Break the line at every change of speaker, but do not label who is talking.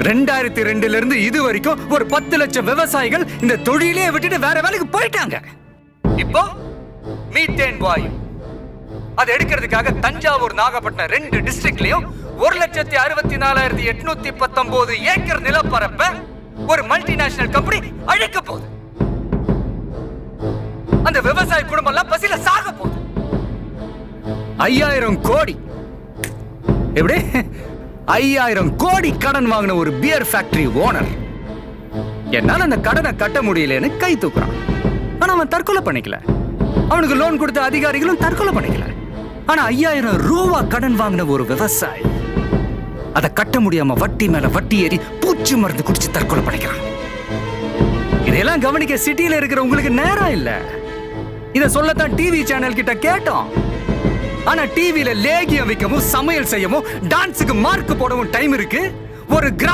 2002 இருந்து இது வரைக்கும் ஒரு 10 லட்சம் விவசாயிகள் இந்த தொழிலே விட்டுட்டு வேற வேலைக்கு போயிட்டாங்க. இப்போ மீத்தேன் வாயு அதை எடுக்கிறதுக்காக தஞ்சாவூர், நாகப்பட்டினம் 2 டிஸ்ட்ரிக்ட்லயும் 1,64,819 ஏக்கர் நிலப்பரப்ப ஒரு மல்டிநேஷனல் கம்பெனி அழிக்க போகுது. அந்த விவசாய குடும்பம் எல்லாம் பசியில சாக போகுது. 5000 கோடி எப்படி 5000 கோடி கடன் வாங்கின ஒரு பியர் ஃபேக்டரி ஓனர் என்னால அந்த கடனை கட்ட முடியலன்னு கை தூக்குறான். ஆனா அவன் தற்கொலை பண்ணிக்கல. அவனுக்கு லோன் கொடுத்த அதிகாரிகளும் தற்கொலை பண்ணிக்கல. ஆனா 5000 ரூபா கடன் வாங்கின ஒரு விவசாயி அதை கட்ட முடியாம வட்டி மேல வட்டி ஏறி பூச்சி மருந்து குடிச்சு தற்கொலை பண்ணிக்கிறான். இதெல்லாம் கவனிக்க சிட்டியில இருக்கிற உங்களுக்கு நேரம் இல்ல. இத சொல்லத்தான் டிவி சேனல் கிட்ட கேட்டோம். ஆனா டிவில லேகியம் வைக்கவும், சமையல் செய்யவும், டான்ஸுக்கு மார்க் போடவும் டைம் இருக்கு. ஒரு